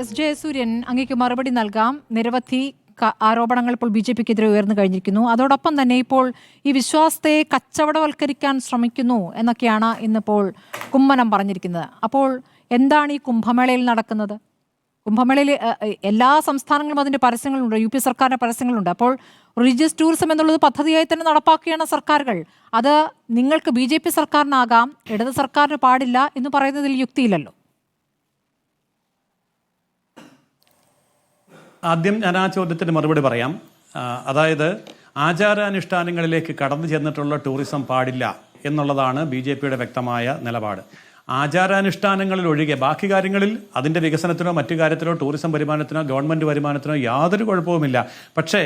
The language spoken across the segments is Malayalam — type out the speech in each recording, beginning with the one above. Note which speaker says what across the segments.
Speaker 1: എസ് ജയസൂര്യൻ അങ്ങേക്ക് മറുപടി നൽകാം. നിരവധി ആരോപണങ്ങൾ ഇപ്പോൾ BJPക്കെതിരെ ഉയർന്നു കഴിഞ്ഞിരിക്കുന്നു. അതോടൊപ്പം തന്നെ ഇപ്പോൾ ഈ വിശ്വാസത്തെ കച്ചവടവൽക്കരിക്കാൻ ശ്രമിക്കുന്നു എന്നൊക്കെയാണ് ഇന്നിപ്പോൾ കുമ്മനം പറഞ്ഞിരിക്കുന്നത്. അപ്പോൾ എന്താണ് ഈ കുംഭമേളയിൽ നടക്കുന്നത്? കുംഭമേളയിൽ എല്ലാ സംസ്ഥാനങ്ങളും അതിൻ്റെ പരസ്യങ്ങളുണ്ട്, UP സർക്കാരിൻ്റെ പരസ്യങ്ങളുണ്ട്. അപ്പോൾ റിലീജിയസ് ടൂറിസം എന്നുള്ളത് പദ്ധതിയായി തന്നെ നടപ്പാക്കുകയാണ് സർക്കാരുകൾ. അത് നിങ്ങൾക്ക് BJP സർക്കാരിനാകാം, ഇടത് സർക്കാരിന് പാടില്ല എന്ന് പറയുന്നതിൽ യുക്തിയില്ലല്ലോ.
Speaker 2: ആദ്യം ഞാൻ ആ ചോദ്യത്തിന് മറുപടി പറയാം. അതായത് ആചാരാനുഷ്ഠാനങ്ങളിലേക്ക് കടന്നു ചെന്നിട്ടുള്ള ടൂറിസം പാടില്ല എന്നുള്ളതാണ് BJPയുടെ വ്യക്തമായ നിലപാട്. ആചാരാനുഷ്ഠാനങ്ങളിൽ ഒഴികെ ബാക്കി കാര്യങ്ങളിൽ അതിൻ്റെ വികസനത്തിനോ മറ്റു കാര്യത്തിനോ ടൂറിസം വരുമാനത്തിനോ ഗവൺമെൻറ് വരുമാനത്തിനോ യാതൊരു കുഴപ്പവുമില്ല. പക്ഷേ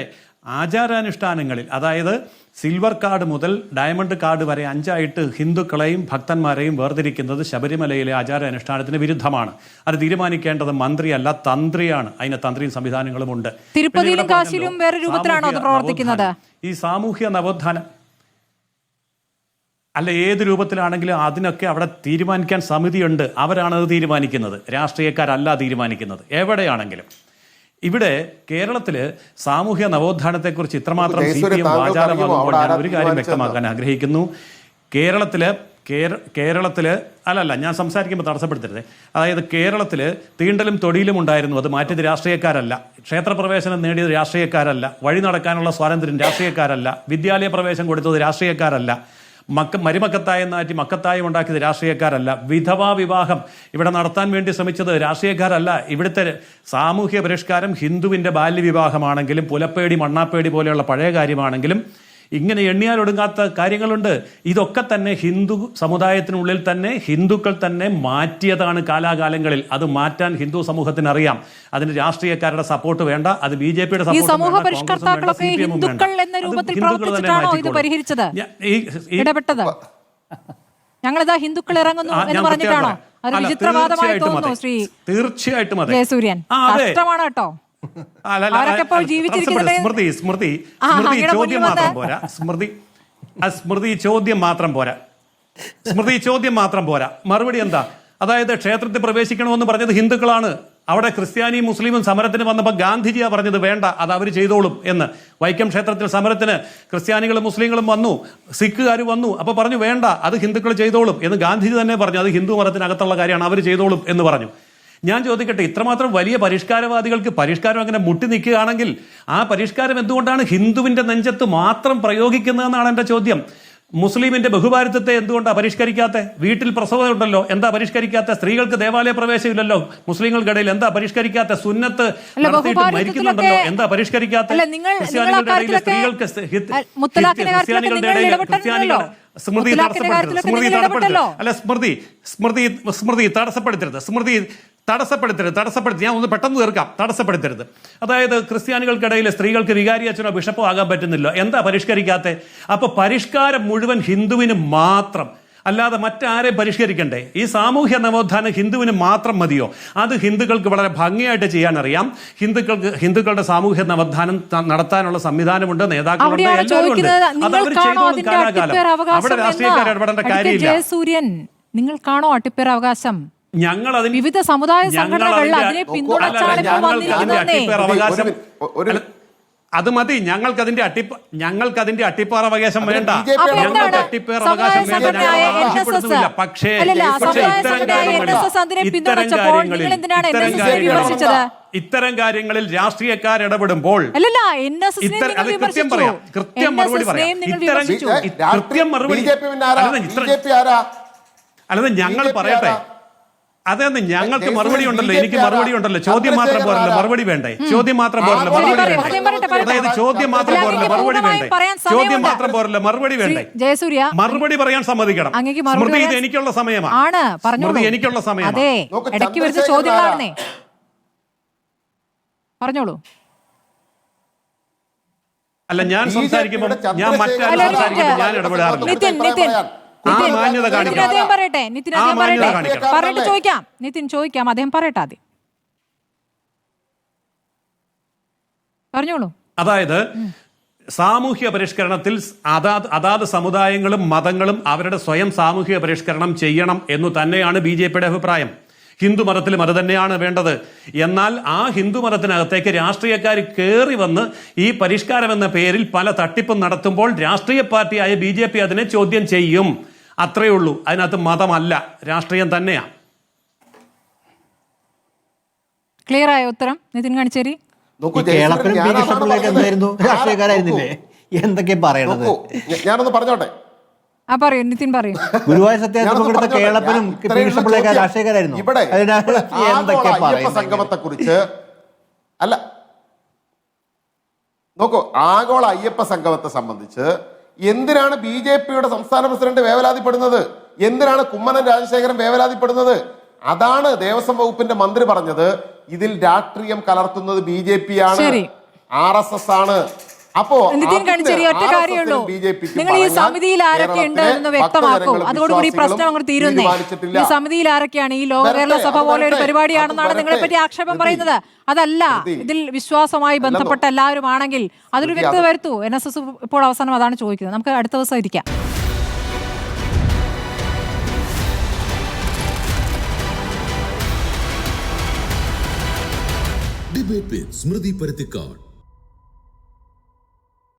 Speaker 2: ആചാരാനുഷ്ഠാനങ്ങളിൽ, അതായത് സിൽവർ കാർഡ് മുതൽ ഡയമണ്ട് കാർഡ് വരെ 5ആയിട്ട് ഹിന്ദുക്കളെയും ഭക്തന്മാരെയും വേർതിരിക്കുന്നത് ശബരിമലയിലെ ആചാരാനുഷ്ഠാനത്തിന് വിരുദ്ധമാണ്. അത് തീരുമാനിക്കേണ്ടത് മന്ത്രിയല്ല, തന്ത്രിയാണ്. അതിന് തന്ത്രിയും സംവിധാനങ്ങളും ഉണ്ട്.
Speaker 1: തിരുപ്പതിയിലും കാശിയിലും വേറെ രൂപത്തിലാണോ അത് പ്രവർത്തിക്കുന്നത്?
Speaker 2: ഈ സാമൂഹ്യ നവോത്ഥാനം അല്ല, ഏത് രൂപത്തിലാണെങ്കിലും അതിനൊക്കെ അവിടെ തീരുമാനിക്കാൻ സമിതിയുണ്ട്. അവരാണത് തീരുമാനിക്കുന്നത്, രാഷ്ട്രീയക്കാരല്ല തീരുമാനിക്കുന്നത്. എവിടെയാണെങ്കിലും ഇവിടെ കേരളത്തിൽ സാമൂഹ്യ നവോത്ഥാനത്തെക്കുറിച്ച് ഇത്രമാത്രം CPM വാചാലമാകുമ്പോൾ ഞാൻ ഒരു കാര്യം വ്യക്തമാക്കാൻ ആഗ്രഹിക്കുന്നു. കേരളത്തിൽ അല്ലല്ല ഞാൻ സംസാരിക്കുമ്പോൾ തടസ്സപ്പെടുത്തരുത്. അതായത് കേരളത്തിൽ തീണ്ടലും തൊടിയിലും ഉണ്ടായിരുന്നു, അത് മാറ്റിയത് രാഷ്ട്രീയക്കാരല്ല. ക്ഷേത്രപ്രവേശനം നേടിയത് രാഷ്ട്രീയക്കാരല്ല. വഴി നടക്കാനുള്ള സ്വാതന്ത്ര്യം രാഷ്ട്രീയക്കാരല്ല. വിദ്യാലയ പ്രവേശം കൊടുത്തത് രാഷ്ട്രീയക്കാരല്ല. മരുമക്കത്തായം നാറ്റി മക്കത്തായം ഉണ്ടാക്കിയത് രാഷ്ട്രീയക്കാരല്ല. വിധവാ വിവാഹം ഇവിടെ നടത്താൻ വേണ്ടി ശ്രമിച്ചത് രാഷ്ട്രീയക്കാരല്ല. ഇവിടുത്തെ സാമൂഹ്യ പരിഷ്കാരം ഹിന്ദുവിൻ്റെ ബാല്യവിവാഹമാണെങ്കിലും പുലപ്പേടി മണ്ണാപ്പേടി പോലെയുള്ള പഴയ കാര്യമാണെങ്കിലും ഇങ്ങനെ എണ്ണിയാലൊടുങ്ങാത്ത കാര്യങ്ങളുണ്ട്. ഇതൊക്കെ തന്നെ ഹിന്ദു സമുദായത്തിനുള്ളിൽ തന്നെ ഹിന്ദുക്കൾ തന്നെ മാറ്റിയതാണ് കാലാകാലങ്ങളിൽ. അത് മാറ്റാൻ ഹിന്ദു സമൂഹത്തിന് അറിയാം. അതിന് രാഷ്ട്രീയക്കാരുടെ സപ്പോർട്ട് വേണ്ട, അത് BJPയുടെ സപ്പോർട്ട് വേണ്ട, കോൺഗ്രസും വേണ്ട, CPM ഉം വേണ്ട. ഹിന്ദുക്കൾ തന്നെ മാറ്റിക്കോളും.
Speaker 1: ഞങ്ങളിതാ ഹിന്ദുക്കൾ ഇറങ്ങുന്നു എന്ന് പറഞ്ഞിട്ടാണോ?
Speaker 2: തീർച്ചയായിട്ടും അതെ.
Speaker 1: ജയസൂര്യൻ കഷ്ടമാണ് കേട്ടോ.
Speaker 2: സ്മൃതി ചോദ്യം മാത്രം പോരാ. സ്മൃതി ചോദ്യം മാത്രം പോരാ. മറുപടി എന്താ? അതായത് ക്ഷേത്രത്തിൽ പ്രവേശിക്കണമെന്ന് പറഞ്ഞത് ഹിന്ദുക്കളാണ്. അവിടെ ക്രിസ്ത്യാനിയും മുസ്ലിമും സമരത്തിന് വന്നപ്പോൾ ഗാന്ധിജിയാ പറഞ്ഞത് വേണ്ട, അത് അവർ ചെയ്തോളും എന്ന്. വൈക്കം ക്ഷേത്രത്തിൽ സമരത്തിന് ക്രിസ്ത്യാനികളും മുസ്ലിങ്ങളും വന്നു, സിഖുകാർ വന്നു. അപ്പോൾ പറഞ്ഞു വേണ്ട, അത് ഹിന്ദുക്കൾ ചെയ്തോളും എന്ന് ഗാന്ധിജി തന്നെ പറഞ്ഞു. അത് ഹിന്ദു മതത്തിനകത്തുള്ള കാര്യമാണ്, അവർ ചെയ്തോളും എന്ന് പറഞ്ഞു. ഞാൻ ചോദിക്കട്ടെ, ഇത്രമാത്രം വലിയ പരിഷ്കാരവാദികൾക്ക് പരിഷ്കാരം അങ്ങനെ മുട്ടി നിൽക്കുകയാണെങ്കിൽ ആ പരിഷ്കാരം എന്തുകൊണ്ടാണ് ഹിന്ദുവിന്റെ നെഞ്ചത്ത് മാത്രം പ്രയോഗിക്കുന്നതെന്നാണ് എൻ്റെ ചോദ്യം. മുസ്ലിമിന്റെ ബഹുഭാരിത്വത്തെ എന്തുകൊണ്ടാണ് പരിഷ്കരിക്കാത്ത? വീട്ടിൽ പ്രസവം ഉണ്ടല്ലോ, എന്താ പരിഷ്കരിക്കാത്ത? സ്ത്രീകൾക്ക് ദേവാലയ പ്രവേശമില്ലല്ലോ മുസ്ലിങ്ങൾക്കിടയിൽ, എന്താ പരിഷ്കരിക്കാത്ത? സുന്നത്ത് നടത്തിയിട്ട് മരിക്കുന്നുണ്ടല്ലോ, എന്താ പരിഷ്കരിക്കാത്ത? ക്രിസ്ത്യാനികളുടെ ഇടയിൽ സ്ത്രീകൾക്ക് ക്രിസ്ത്യാനികളുടെ ഇടയിൽ സ്മൃതി തടസ്സപ്പെടുത്തരുത്. അല്ല സ്മൃതി തടസ്സപ്പെടുത്തരുത്. ഞാൻ ഒന്ന് പെട്ടെന്ന് തീർക്കാം. തടസ്സപ്പെടുത്തരുത്. അതായത് ക്രിസ്ത്യാനികൾക്കിടയിൽ സ്ത്രീകൾക്ക് വികാരി അച്ഛനോ ബിഷപ്പോ ആകാൻ പറ്റുന്നില്ല, എന്താ പരിഷ്കരിക്കാത്ത? അപ്പൊ പരിഷ്കാരം മുഴുവൻ ഹിന്ദുവിന് മാത്രം, അല്ലാതെ മറ്റാരെയും പരിഷ്കരിക്കണ്ടേ? ഈ സാമൂഹ്യ നവോത്ഥാനം ഹിന്ദുവിന് മാത്രം മതിയോ? അത് ഹിന്ദുക്കൾക്ക് വളരെ ഭംഗിയായിട്ട് ചെയ്യാൻ അറിയാം. ഹിന്ദുക്കളുടെ സാമൂഹ്യ നവോത്ഥാനം നടത്താനുള്ള സംവിധാനമുണ്ട്, നേതാക്കളുണ്ട്, എല്ലാവരും ഉണ്ട്. അത് അവർ ചെയ്തോളും കാലാകാലം. അവിടെ രാഷ്ട്രീയക്കാർ ഇടപെടേണ്ട കാര്യമില്ല.
Speaker 1: ജയസൂര്യൻ, നിങ്ങൾക്കാണോ അട്ടിപ്പേരവകാശം?
Speaker 2: ഞങ്ങൾ
Speaker 1: വിവിധ സമുദായ സംഘടനകൾ അതിനെ പിന്തുണച്ചാണ് ഇപ്പോൾ വന്നിരിക്കുന്നത്.
Speaker 2: അത് മതി. ഞങ്ങൾക്കതിന്റെ അട്ടിപ്പാറ അവകാശം വേണ്ട. ഞങ്ങൾക്ക് അട്ടിപ്പേർ അവകാശം വേണ്ട, ആവശ്യപ്പെടുന്നില്ല. പക്ഷേ ഇത്തരം കാര്യങ്ങളിൽ രാഷ്ട്രീയക്കാർ ഇടപെടുമ്പോൾ കൃത്യം മറുപടി പറയാം. അല്ലാതെ ഞങ്ങൾ പറയട്ടെ, അതെന്ന് ഞങ്ങൾക്ക് മറുപടി ഉണ്ടല്ലോ, എനിക്ക് മറുപടി ഉണ്ടല്ലോ. ചോദ്യം മാത്രം പോരല്ലോ, മറുപടി വേണ്ടേ? ചോദ്യം മാത്രം പോരല്ലോ, മറുപടി വേണ്ടേ? അതായത് ചോദ്യം മാത്രം പോരല്ലോ, മറുപടി വേണ്ടേ? ചോദ്യം മാത്രം പോരല്ലോ, മറുപടി വേണ്ടേ?
Speaker 1: ജയസൂര്യ,
Speaker 2: മറുപടി പറയാൻ സമ്മതിക്കണം. സ്മൃതി, ഇത് എനിക്കുള്ള സമയമാണ്. സ്മൃതി, എനിക്കുള്ള സമയമാണ്.
Speaker 1: ഇടയ്ക്ക് വരുന്ന ചോദ്യങ്ങളാണെന്നേ. പറഞ്ഞോളൂ.
Speaker 2: അല്ല, ഞാൻ സംസാരിക്കുമ്പോൾ ഞാൻ മറ്റാരും സംസാരിക്കുമ്പോൾ ഞാൻ ഇടപെടാറില്ല.
Speaker 1: ചോദിക്കാം, അദ്ദേഹം പറയട്ടെ ആദ്യം. പറഞ്ഞോളൂ.
Speaker 2: അതായത് സാമൂഹ്യ പരിഷ്കരണത്തിൽ അതാത് സമുദായങ്ങളും മതങ്ങളും അവരുടെ സ്വയം സാമൂഹ്യ പരിഷ്കരണം ചെയ്യണം എന്നു തന്നെയാണ് BJPയുടെ അഭിപ്രായം. ഹിന്ദു മതത്തിലും അത് തന്നെയാണ് വേണ്ടത്. എന്നാൽ ആ ഹിന്ദു മതത്തിനകത്തേക്ക് രാഷ്ട്രീയക്കാർ കയറി വന്ന് ഈ പരിഷ്കാരം എന്ന പേരിൽ പല തട്ടിപ്പും നടത്തുമ്പോൾ രാഷ്ട്രീയ പാർട്ടിയായ BJP അതിനെ ചോദ്യം ചെയ്യും. അത്രയേ ഉള്ളൂ. അതിനകത്ത് മതമല്ല, രാഷ്ട്രീയം തന്നെയാണ്.
Speaker 1: ക്ലിയർ ആയ ഉത്തരം നിതിൻ ഗഡ്കരി?
Speaker 3: രാഷ്ട്രീയക്കാരായിരുന്നില്ലേ? എന്തൊക്കെ പറയണത്?
Speaker 4: ഞാനൊന്ന് പറഞ്ഞോട്ടെ.
Speaker 1: പറയൂ നിതിൻ, പറയൂ.
Speaker 3: ഗുരുവായൂർ സത്യാഗ്രഹം കേരളത്തിലും രാഷ്ട്രീയക്കാരായിരുന്നു.
Speaker 4: ഇവിടെ സംഗമത്തെ കുറിച്ച് അല്ല, നോക്കൂ, ആഗോള അയ്യപ്പ സംഗമത്തെ സംബന്ധിച്ച് എന്തിനാണ് BJPയുടെ സംസ്ഥാന പ്രസിഡന്റ് വേവലാതിപ്പെടുന്നത്? എന്തിനാണ് കുമ്മനം രാജശേഖരൻ വേവലാതിപ്പെടുന്നത്? അതാണ് ദേവസ്വം വകുപ്പിന്റെ മന്ത്രി പറഞ്ഞത്. ഇതിൽ രാഷ്ട്രീയം കലർത്തുന്നത് BJP ആണ്, RSS ആണ്. അപ്പോ
Speaker 1: നിതിൻ ഗഡ്കരി, ഒറ്റ കാര്യമുള്ളൂ, നിങ്ങൾ ഈ സമിതിയിൽ ആരൊക്കെ ഉണ്ട് എന്ന് വ്യക്തമാക്കൂ. അതോടുകൂടി പ്രശ്നം അങ്ങോട്ട് തീരുന്നേ. ഈ സമിതിയിൽ ആരൊക്കെയാണ്? ഈ ലോക കേരള സഭ പോലെ ഒരു പരിപാടിയാണെന്നാണ് നിങ്ങളെ പറ്റി ആക്ഷേപം പറയുന്നത്. അതല്ല, ഇതിൽ വിശ്വാസവുമായി ബന്ധപ്പെട്ട എല്ലാവരും ആണെങ്കിൽ അതൊരു വ്യക്തത വരുത്തൂ. NSS ഇപ്പോൾ അവസാനം അതാണ് ചോദിക്കുന്നത്. നമുക്ക് അടുത്ത ദിവസം ഇരിക്കാം.
Speaker 5: ഡിബേറ്റ് വിത്ത് സ്മൃതി പരുത്തിക്കാട്.